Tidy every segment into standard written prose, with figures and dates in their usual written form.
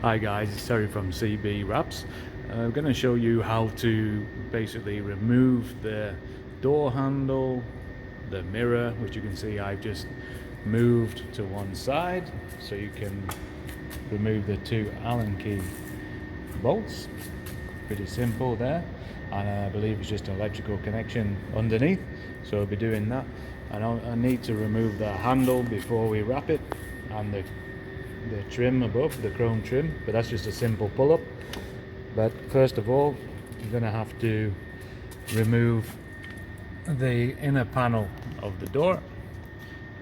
Hi guys, it's Terry from CB Wraps. I'm going to show you how to basically remove the door handle, the mirror, which you can see I've just moved to one side, so you can remove the two Allen key bolts. Pretty simple there, and I believe it's just an electrical connection underneath, so I'll be doing that. And I need to remove the handle before we wrap it, and the trim above, the chrome trim, but that's just a simple pull-up. But first of all, you're going to have to remove the inner panel of the door.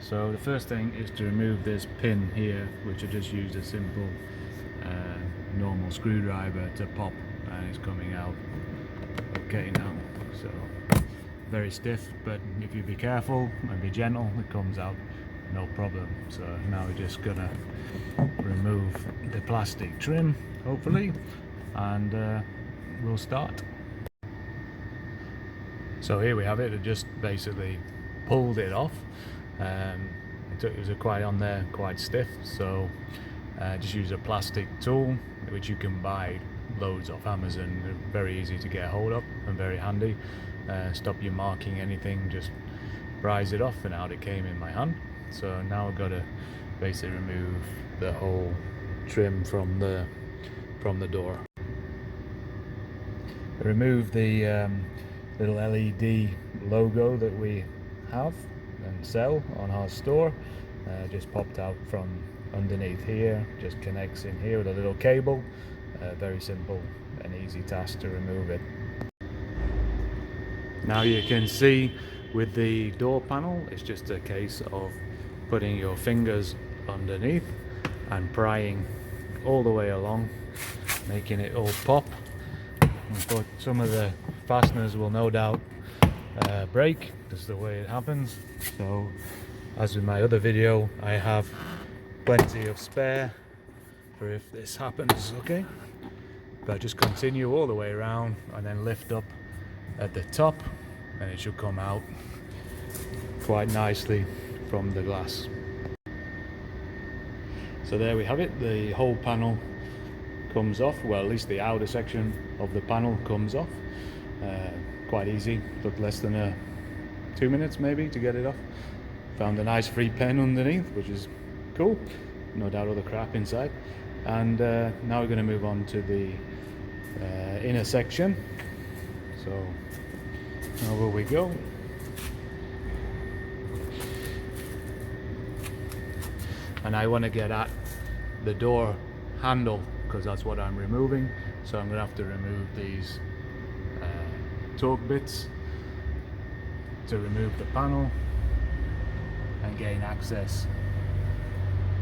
So the first thing is to remove this pin here, which I just used a simple normal screwdriver to pop, and it's coming out okay now. So very stiff, but if you be careful and be gentle, it comes out no problem. So now we're just gonna remove the plastic trim, hopefully, and we'll start. So here we have it. I just basically pulled it off. It was quite on there, quite stiff, so just use a plastic tool, which you can buy loads off Amazon. They're very easy to get a hold of and very handy. Stop you marking anything, just prise it off, and out it came in my hand. So now I've got to basically remove the whole trim from the door. Remove the little LED logo that we have and sell on our store. Just popped out from underneath here, just connects in here with a little cable. Very simple and easy task to remove it. Now you can see with the door panel, it's just a case of putting your fingers underneath and prying all the way along, making it all pop. But some of the fasteners will no doubt break, just the way it happens. So as with my other video, I have plenty of spare for if this happens, okay? But just continue all the way around and then lift up at the top, and it should come out quite nicely from the glass. So there we have it. The whole panel comes off, well, at least the outer section of the panel comes off. Quite easy, took less than 2 minutes maybe to get it off. Found a nice free pen underneath, which is cool, no doubt all the crap inside. And now we're going to move on to the inner section. So over we go. And I want to get at the door handle because that's what I'm removing. So I'm going to have to remove these torque bits to remove the panel and gain access.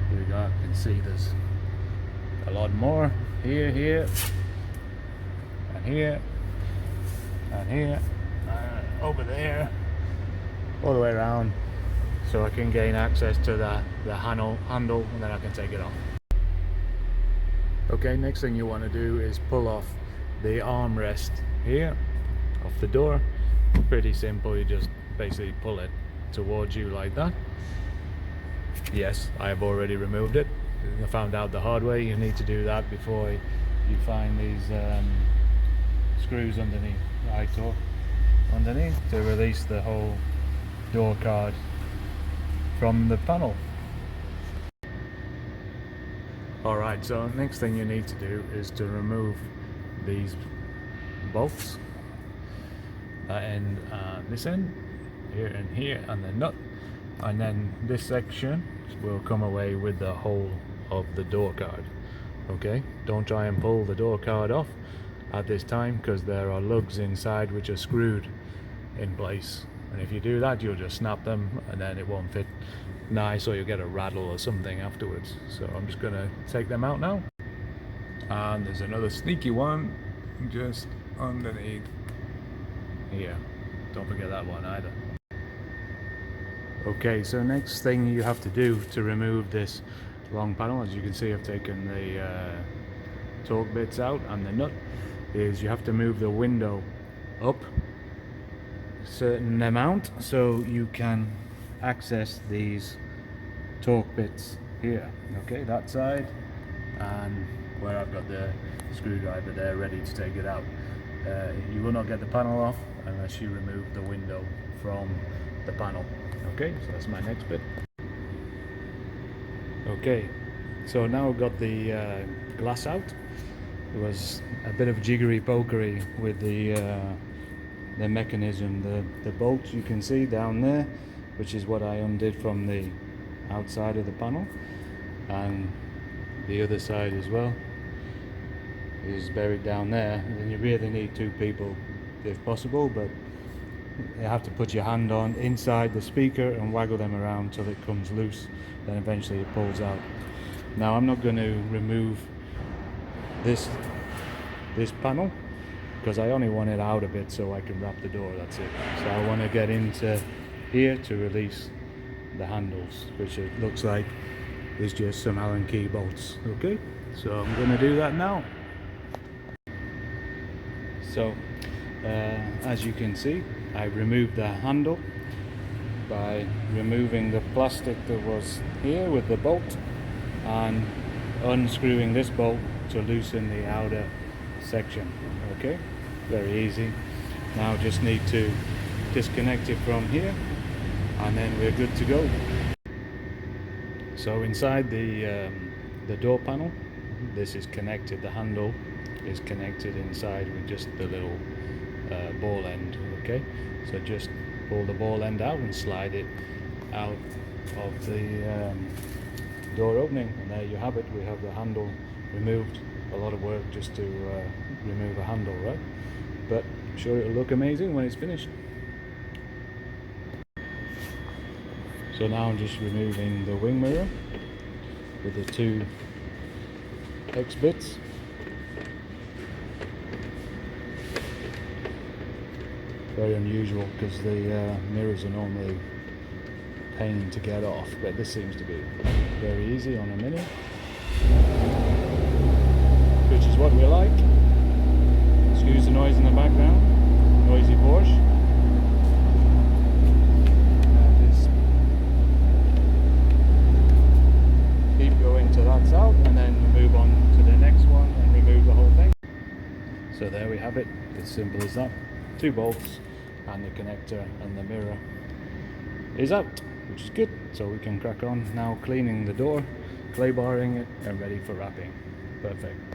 Here we go. You can see there's a lot more here, and here, and here, over there, all the way around, so I can gain access to the handle, and then I can take it off. Okay, next thing you want to do is pull off the armrest here off the door. Pretty simple, you just basically pull it towards you like that. Yes, I have already removed it. I found out the hard way. You need to do that before you find these screws underneath, right torque underneath, to release the whole door card from the panel. Alright, so next thing you need to do is to remove these bolts, that end and this end, here and here, and the nut, and then this section will come away with the whole of the door card. Okay, don't try and pull the door card off at this time, because there are lugs inside which are screwed in place, and if you do that you'll just snap them and then it won't fit nice, or you'll get a rattle or something afterwards. So I'm just gonna take them out now. And there's another sneaky one just underneath here, don't forget that one either. Okay, so next thing you have to do to remove this long panel, as you can see I've taken the torque bits out and the nut, is you have to move the window up a certain amount so you can access these torque bits here. Okay, that side and where I've got the screwdriver there ready to take it out. You will not get the panel off unless you remove the window from the panel. Okay, so that's my next bit. Okay, so now I've got the glass out. There was a bit of jiggery pokery with the mechanism, the bolts you can see down there, which is what I undid from the outside of the panel, and the other side as well is buried down there. And you really need two people if possible, but you have to put your hand on inside the speaker and waggle them around till it comes loose, then eventually it pulls out. Now I'm not going to remove this panel because I only want it out a bit so I can wrap the door, that's it. So I want to get into here to release the handles, which it looks like is just some Allen key bolts. Okay, so I'm going to do that now. So as you can see, I removed the handle by removing the plastic that was here with the bolt and unscrewing this bolt to loosen the outer section. Okay, very easy. Now just need to disconnect it from here and then we're good to go. So inside the door panel, this is connected, the handle is connected inside with just the little ball end. Okay, so just pull the ball end out and slide it out of the door opening, and there you have it. We have the handle removed. A lot of work just to remove a handle, right? But I'm sure it'll look amazing when it's finished. So now I'm just removing the wing mirror with the two X bits. Very unusual because the mirrors are normally a pain to get off, but this seems to be very easy on a Mini, which is what we like. Excuse the noise in the background, noisy Porsche. And just keep going till that's out and then move on to the next one and remove the whole thing. So there we have it, as simple as that. Two bolts and the connector and the mirror is out, which is good. So we can crack on now cleaning the door, clay barring it and ready for wrapping. Perfect.